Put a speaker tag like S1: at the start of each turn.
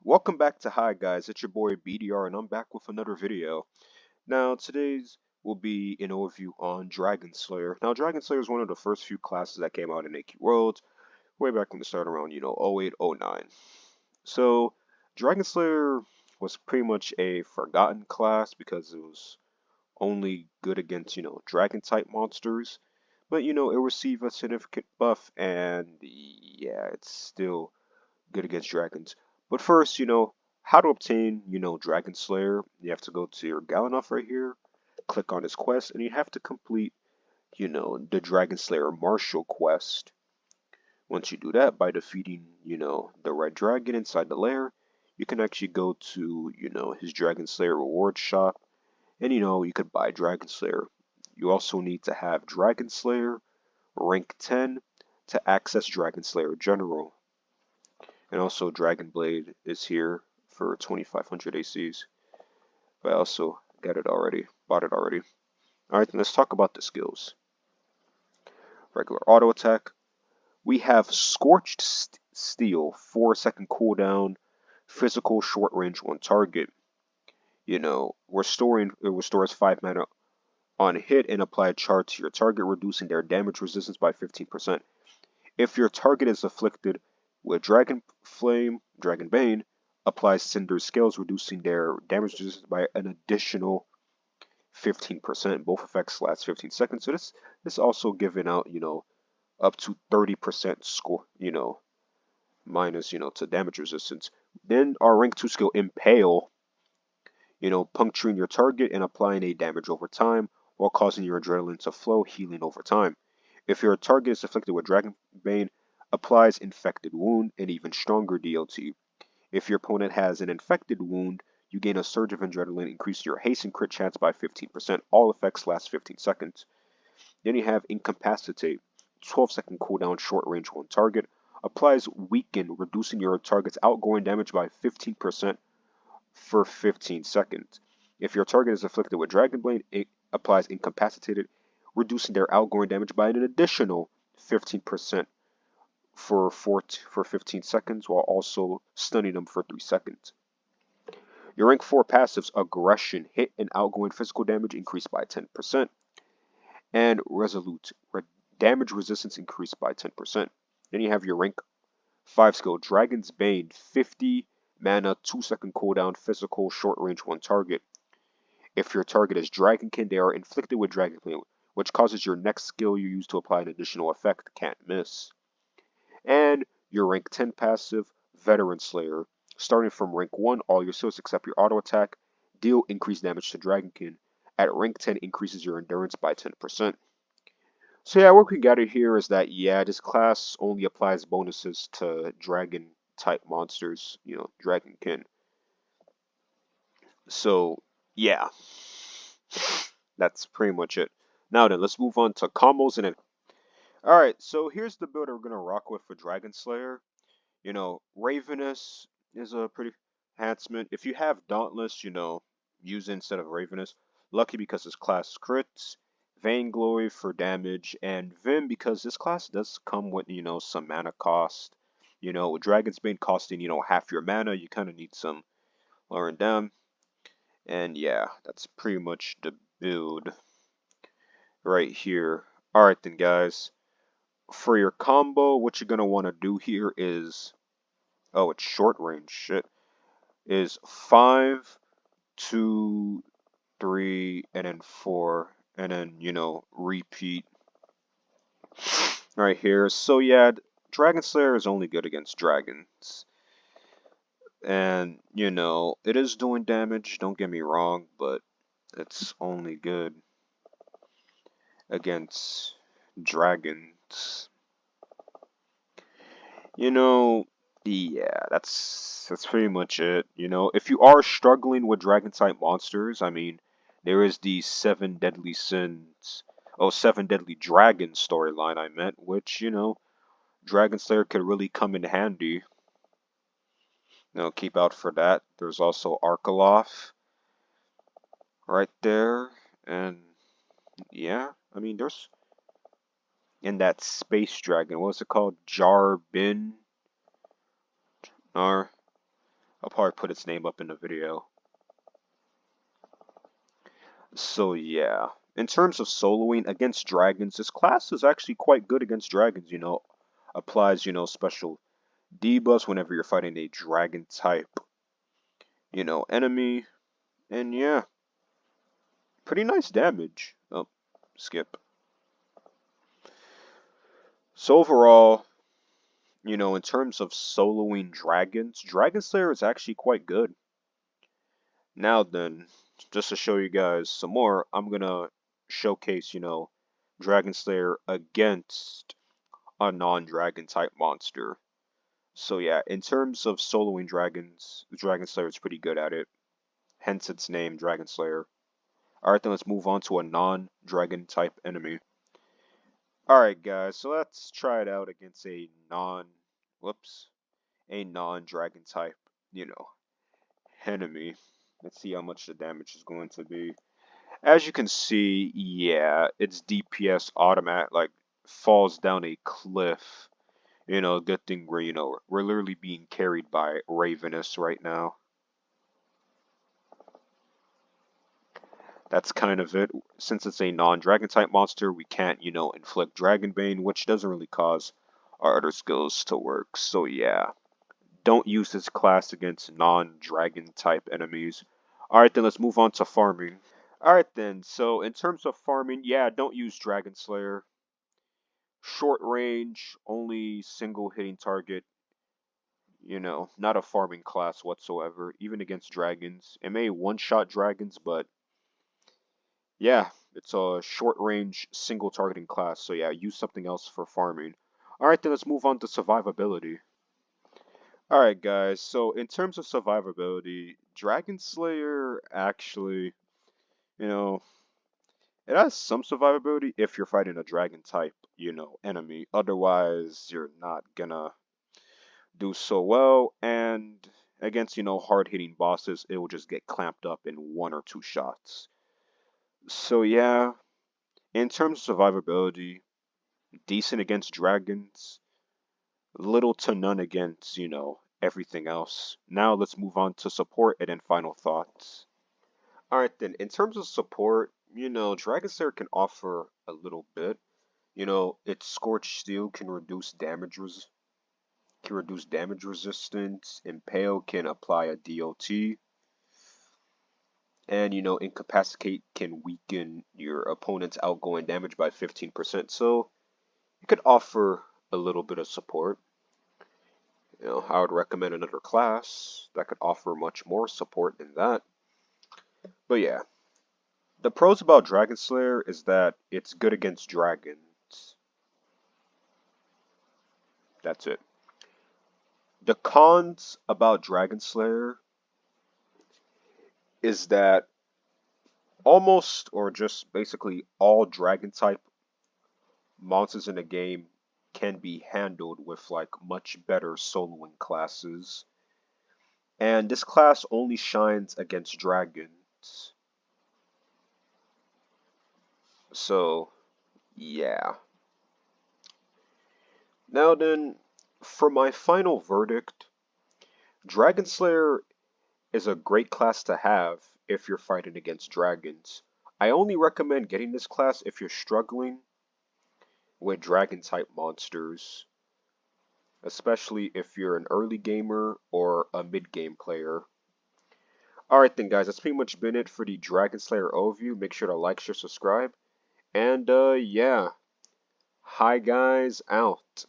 S1: Welcome back to Hi Guys, it's your boy BDR and I'm back with another video. Now today's will be an overview on Dragonslayer. Now Dragonslayer is one of the first few classes that came out in AQ World way back when it started around, 08, 09. So Dragonslayer was pretty much a forgotten class because it was only good against, dragon type monsters. But it received a significant buff and yeah, it's still good against dragons. But first, how to obtain, Dragon Slayer. You have to go to your Galanoff right here, click on his quest, and you have to complete, the Dragon Slayer Martial quest. Once you do that by defeating, the red dragon inside the lair, you can actually go to, his Dragon Slayer reward shop, and you could buy Dragon Slayer. You also need to have Dragon Slayer rank 10 to access Dragon Slayer General. And also Dragon Blade is here for 2500 ACs. But I also got it already, bought it already. Alright, then let's talk about the skills. Regular auto attack. We have Scorched Steel, 4-second cooldown, physical short range 1 target. It restores 5 mana on hit and apply a charge to your target, reducing their damage resistance by 15%. If your target is afflicted with Dragon Flame, Dragon Bane, applies Cinder Scales, reducing their damage resistance by an additional 15%. Both effects last 15 seconds. So this also giving out, up to 30% score, minus, to damage resistance. Then our rank 2 skill, Impale, puncturing your target and applying a damage over time while causing your adrenaline to flow, healing over time. If your target is afflicted with Dragon Bane, applies Infected Wound, and even stronger DLT. If your opponent has an Infected Wound, you gain a surge of adrenaline, increase your haste and crit chance by 15%. All effects last 15 seconds. Then you have Incapacitate, 12-second cooldown, short range 1 target. Applies Weaken, reducing your target's outgoing damage by 15% for 15 seconds. If your target is afflicted with Dragon Blade, it applies Incapacitated, reducing their outgoing damage by an additional 15% for 15 seconds, while also stunning them for 3 seconds. Your rank 4 passives, Aggression, hit and outgoing physical damage increased by 10%, and Resolute, damage resistance increased by 10%. Then you have your rank 5 skill, Dragon's Bane, 50 mana, 2-second cooldown, physical, short range 1 target. If your target is Dragonkin, they are inflicted with Dragon Flame, which causes your next skill you use to apply an additional effect can't miss. And your rank 10 passive, Veteran Slayer. Starting from rank 1, all your skills except your auto attack deal increased damage to Dragonkin. At rank 10, increases your endurance by 10%. So yeah, what we gather here is that, this class only applies bonuses to dragon type monsters, Dragonkin. So yeah, that's pretty much it. Now then, let's move on to combos and alright, so here's the build we're gonna rock with for Dragonslayer. Ravenous is a pretty enhancement. If you have Dauntless, use it instead of Ravenous. Lucky because this class crits. Vainglory for damage, and Vim because this class does come with, some mana cost. With Dragon's Bane costing, half your mana, you kind of need some lowering down. And yeah, that's pretty much the build right here. Alright then, guys. For your combo, what you're going to want to do here is, oh, it's short range, shit, is 5, 2, 3, and then 4, and then, repeat right here. So yeah, Dragonslayer is only good against dragons. And, it is doing damage, don't get me wrong, but it's only good against dragons. Yeah, that's pretty much it. If you are struggling with dragon type monsters, I mean, there is the 7 Deadly Sins, 7 Deadly Dragons storyline I meant, which, Dragonslayer could really come in handy. Keep out for that. There's also Arkeloth right there, and yeah, I mean, there's in that space dragon, what's it called? Jarbin? Or I'll probably put its name up in the video. So yeah, in terms of soloing against dragons, this class is actually quite good against dragons, applies, special debuffs whenever you're fighting a dragon type, enemy, and yeah, pretty nice damage. Oh, skip. So overall, in terms of soloing dragons, Dragonslayer is actually quite good. Now then, just to show you guys some more, I'm gonna showcase, Dragonslayer against a non-dragon type monster. So yeah, in terms of soloing dragons, Dragonslayer is pretty good at it. Hence its name, Dragonslayer. Alright, then let's move on to a non-dragon type enemy. Alright guys, so let's try it out against a non-dragon type, enemy. Let's see how much the damage is going to be. As you can see, yeah, its DPS automatic, falls down a cliff. Good thing we're literally being carried by Ravenous right now. That's kind of it. Since it's a non-dragon type monster, we can't, inflict Dragonbane, which doesn't really cause our other skills to work. So yeah, don't use this class against non-dragon type enemies. Alright then, let's move on to farming. Alright then, so in terms of farming, yeah, don't use Dragonslayer. Short range, only single hitting target. Not a farming class whatsoever, even against dragons. It may one-shot dragons, but yeah, it's a short range, single targeting class. So yeah, use something else for farming. Alright then, let's move on to survivability. Alright guys, so in terms of survivability, Dragonslayer actually, it has some survivability if you're fighting a dragon type, enemy. Otherwise, you're not gonna do so well. And against, hard-hitting bosses, it will just get clamped up in 1 or 2 shots. So yeah, in terms of survivability, decent against dragons, little to none against, everything else. Now let's move on to support and then final thoughts. Alright then, in terms of support, Dragonslayer can offer a little bit. Its Scorched Steel can reduce damage resistance. Impale can apply a DOT. And Incapacitate can weaken your opponent's outgoing damage by 15%. So it could offer a little bit of support. I would recommend another class that could offer much more support than that. But yeah, the pros about Dragonslayer is that it's good against dragons. That's it. The cons about Dragonslayer is that almost or just basically all dragon type monsters in the game can be handled with much better soloing classes. And this class only shines against dragons. So, yeah. Now then, for my final verdict, Dragonslayer is a great class to have if you're fighting against dragons. I only recommend getting this class if you're struggling with dragon type monsters, especially if you're an early gamer or a mid-game player. Alright then guys, that's pretty much been it for the Dragonslayer overview. Make sure to like, share, subscribe, and yeah, hi guys, out.